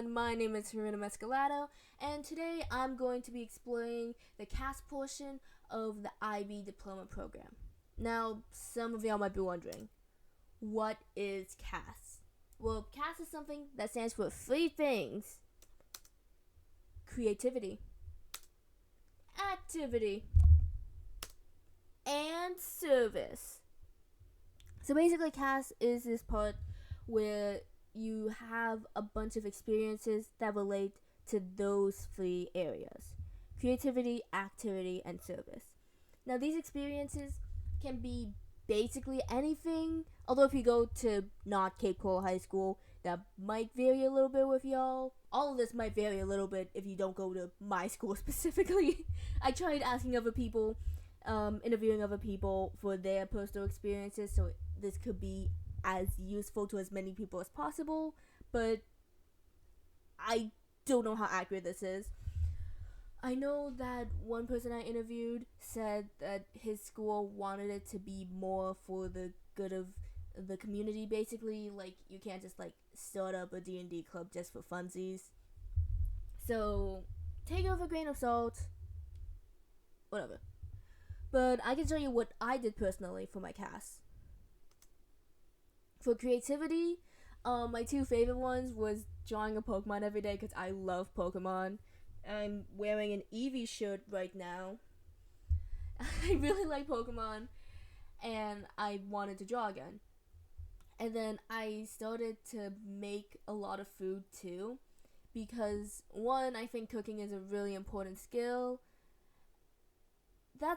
everyone, my name is Serena Mescalado, and today I'm going to be explaining the CAS portion of the IB diploma program. Now, some of y'all might be wondering, what is CAS? Well, CAS is something that stands for three things: creativity, activity, and service. So basically, CAS is this part where you have a bunch of experiences that relate to those three areas: creativity, activity, and service. Now, these experiences can be basically anything, although if you go to not Cape Coral High School, that might vary a little bit with y'all. All of this might vary a little bit if you don't go to my school specifically. I tried asking other people, interviewing other people for their personal experiences, so this could be as useful to as many people as possible, but I don't know how accurate this is. I know that one person I interviewed said that his school wanted it to be more for the good of the community, basically. Like, you can't just start up a D&D club just for funsies. So take it with a grain of salt. Whatever. But I can tell you what I did personally for my CAS. For creativity, my two favorite ones was drawing a Pokemon every day because I love Pokemon. I'm wearing an Eevee shirt right now. I really like Pokemon, and I wanted to draw again. And then I started to make a lot of food too, because one, I think cooking is a really important skill.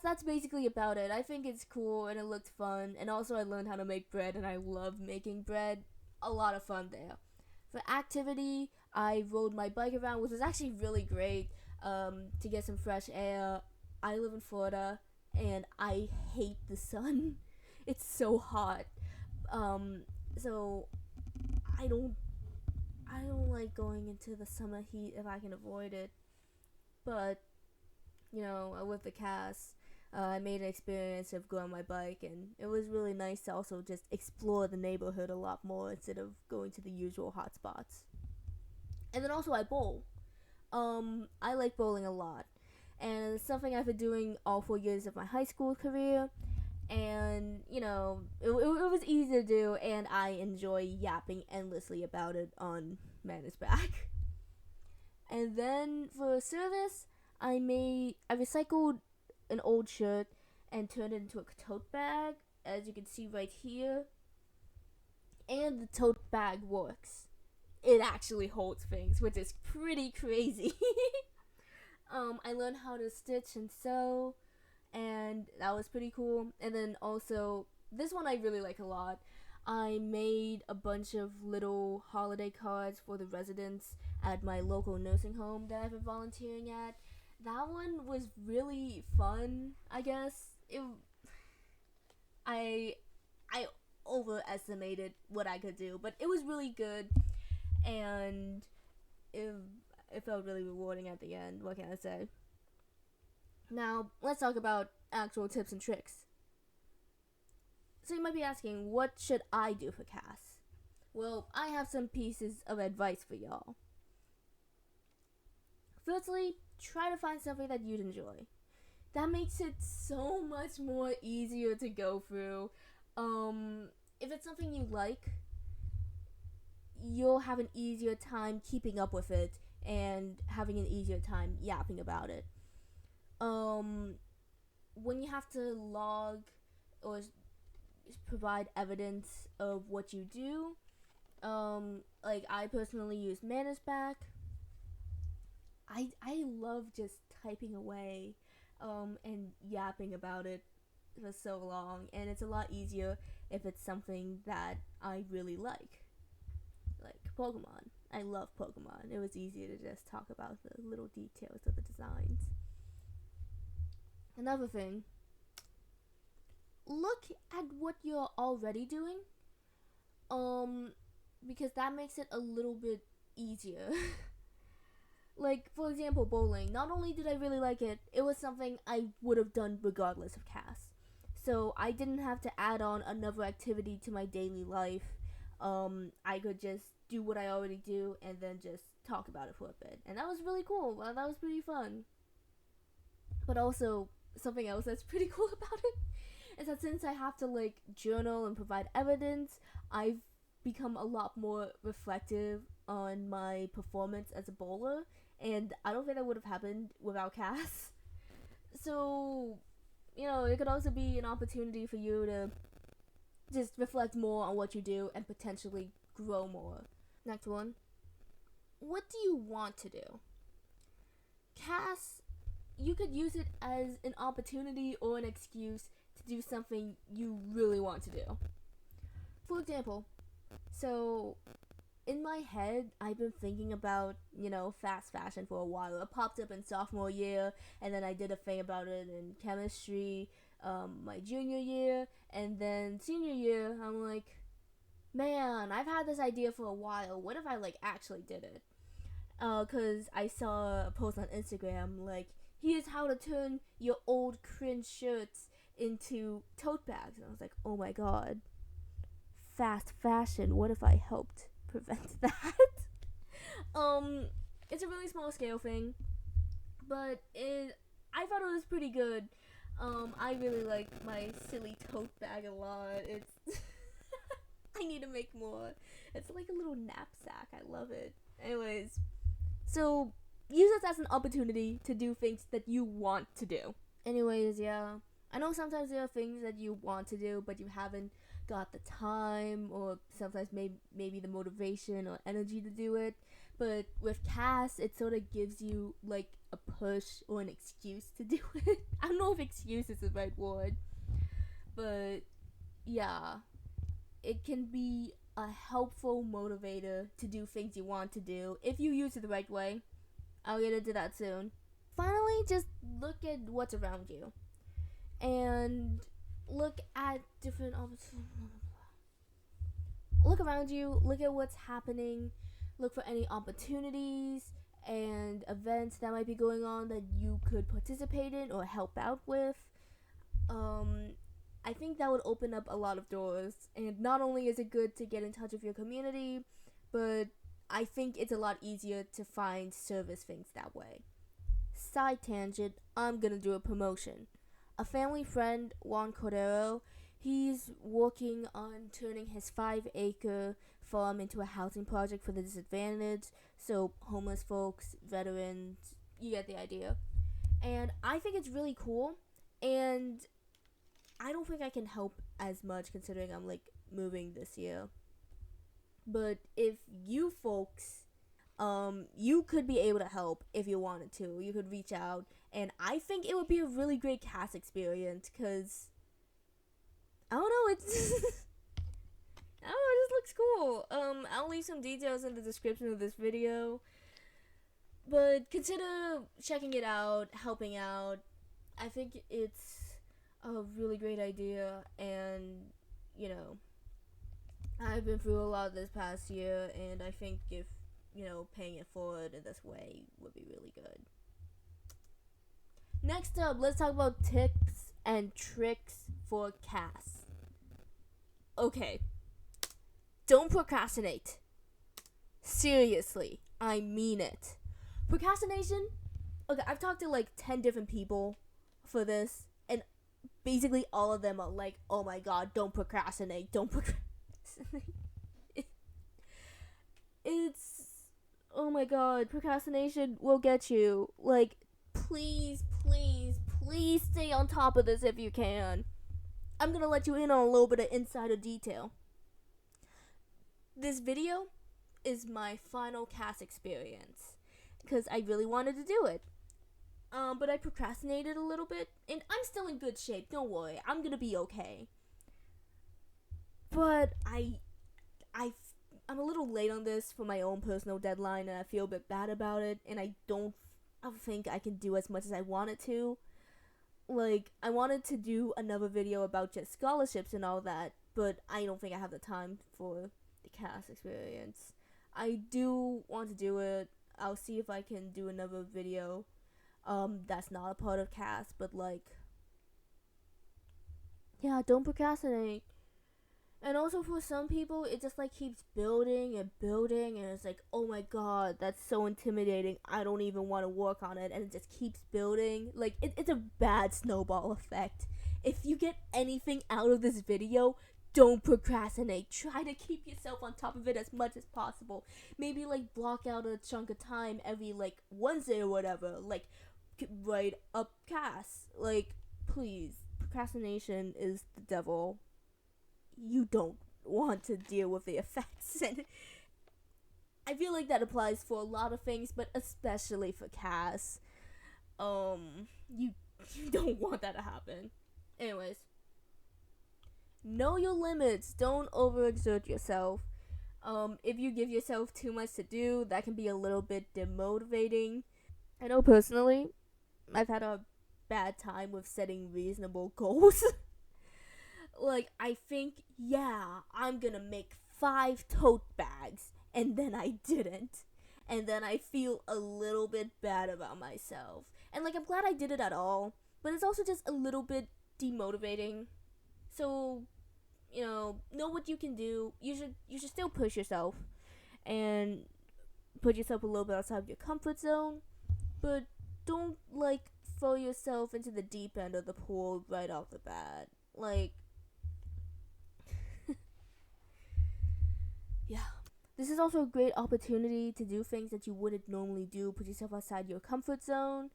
That's basically about it. I think it's cool and it looked fun, and also I learned how to make bread, and I love making bread. A lot of fun there. For activity, I rode my bike around, which was actually really great, to get some fresh air. I live in Florida, and I hate the sun. It's so hot. So I don't like going into the summer heat if I can avoid it. But with the CAS, I made an experience of going on my bike, and it was really nice to also just explore the neighborhood a lot more instead of going to the usual hot spots. And then also I bowl. I like bowling a lot, and it's something I've been doing all 4 years of my high school career, and it was easy to do, and I enjoy yapping endlessly about it on Manners Back. And then for service, I recycled an old shirt and turned it into a tote bag, as you can see right here. And the tote bag works. It actually holds things, which is pretty crazy. I learned how to stitch and sew, and that was pretty cool. And then also, this one I really like a lot. I made a bunch of little holiday cards for the residents at my local nursing home that I've been volunteering at. That one was really fun, I guess. I overestimated what I could do, but it was really good, and it felt really rewarding at the end. What can I say? Now, let's talk about actual tips and tricks. So you might be asking, what should I do for CAS? Well, I have some pieces of advice for y'all. Firstly, try to find something that you'd enjoy. That makes it so much more easier to go through. If it's something you like, you'll have an easier time keeping up with it and having an easier time yapping about it. When you have to log or provide evidence of what you do, like I personally use Manners Back. I love just typing away and yapping about it for so long, and it's a lot easier if it's something that I really like Pokemon. I love Pokemon. It was easier to just talk about the little details of the designs. Another thing, look at what you're already doing, because that makes it a little bit easier. Like, for example, bowling. Not only did I really like it, it was something I would have done regardless of CAS. So I didn't have to add on another activity to my daily life. I could just do what I already do and then just talk about it for a bit. And that was really cool. Well, that was pretty fun. But also, something else that's pretty cool about it is that since I have to like journal and provide evidence, I've become a lot more reflective on my performance as a bowler, and I don't think that would have happened without CAS. So, it could also be an opportunity for you to just reflect more on what you do and potentially grow more. Next one. What do you want to do? CAS, you could use it as an opportunity or an excuse to do something you really want to do. For example, so in my head, I've been thinking about, fast fashion for a while. It popped up in sophomore year, and then I did a thing about it in chemistry my junior year, and then senior year, I'm like, man, I've had this idea for a while. What if I, actually did it? Because I saw a post on Instagram, like, here's how to turn your old cringe shirts into tote bags. And I was like, oh my god. Fast fashion, what if I helped prevent that? It's a really small scale thing, but I thought it was pretty good. I really like my silly tote bag a lot. It's I need to make more. It's like a little knapsack. I love it. Anyways, so use this as an opportunity to do things that you want to do. Anyways, yeah. I know sometimes there are things that you want to do, but you haven't got the time, or sometimes maybe the motivation or energy to do it. But with CAS, it sort of gives you like a push or an excuse to do it. I don't know if excuse is the right word, but yeah, it can be a helpful motivator to do things you want to do if you use it the right way. I'll get into that soon. Finally, just look at what's around you and look at different look around you, look at what's happening, look for any opportunities and events that might be going on that you could participate in or help out with. I think that would open up a lot of doors, and not only is it good to get in touch with your community, but I think it's a lot easier to find service things that way. Side tangent, I'm gonna do a promotion. A family friend, Juan Cordero, he's working on turning his 5-acre farm into a housing project for the disadvantaged, so homeless folks, veterans, you get the idea. And I think it's really cool, and I don't think I can help as much considering I'm like moving this year. But if you folks, you could be able to help if you wanted to. You could reach out, and I think it would be a really great CAS experience because I don't know, it's I don't know, it just looks cool. I'll leave some details in the description of this video, but consider checking it out, helping out. I think it's a really great idea, and I've been through a lot this past year, and I think if paying it forward in this way would be really good. Next up, let's talk about tips and tricks for CAS. Okay, don't procrastinate. Seriously, I mean it. Procrastination? Okay, I've talked to like 10 different people for this, and basically all of them are like, oh my god, don't procrastinate, don't procrastinate. It's, oh my god, procrastination will get you. Like, please, please, please stay on top of this if you can. I'm gonna let you in on a little bit of insider detail. This video is my final CAS experience because I really wanted to do it. But I procrastinated a little bit, and I'm still in good shape. Don't worry, I'm gonna be okay. But I'm a little late on this for my own personal deadline, and I feel a bit bad about it. And I don't think I can do as much as I wanted to. Like, I wanted to do another video about just scholarships and all that, but I don't think I have the time for the CAS experience. I do want to do it. I'll see if I can do another video that's not a part of CAS, but like, yeah, don't procrastinate. And also for some people, it just like keeps building and building, and it's like, oh my god, that's so intimidating. I don't even want to work on it, and it just keeps building. Like it's a bad snowball effect. If you get anything out of this video, don't procrastinate. Try to keep yourself on top of it as much as possible. Maybe like block out a chunk of time every like Wednesday or whatever. Like write up CAS. Like please, procrastination is the devil. You don't want to deal with the effects, and I feel like that applies for a lot of things, but especially for CAS. You don't want that to happen. Anyways, know your limits. Don't overexert yourself. If you give yourself too much to do, that can be a little bit demotivating. I know personally, I've had a bad time with setting reasonable goals. Like, I think, yeah, I'm gonna make 5 tote bags, and then I didn't. And then I feel a little bit bad about myself. And, like, I'm glad I did it at all, but it's also just a little bit demotivating. So, know what you can do. You should still push yourself and put yourself a little bit outside of your comfort zone, but don't, like, throw yourself into the deep end of the pool right off the bat. Like, yeah. This is also a great opportunity to do things that you wouldn't normally do, put yourself outside your comfort zone.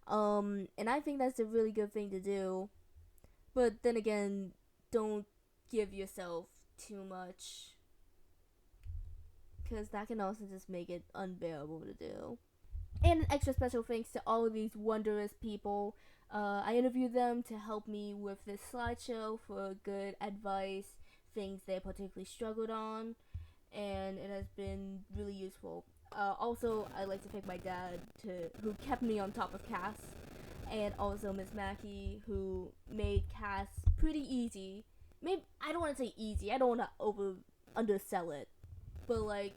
And I think that's a really good thing to do. But then again, don't give yourself too much, because that can also just make it unbearable to do. And an extra special thanks to all of these wondrous people. I interviewed them to help me with this slideshow for good advice, things they particularly struggled on, and it has been really useful. Also, I'd like to thank my dad who kept me on top of CAS, and also Miss Mackey, who made CAS pretty easy. Maybe I don't want to say easy. I don't want to undersell it, but like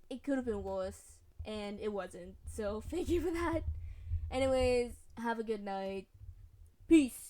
it could have been worse, and it wasn't. So thank you for that. Anyways, have a good night. Peace.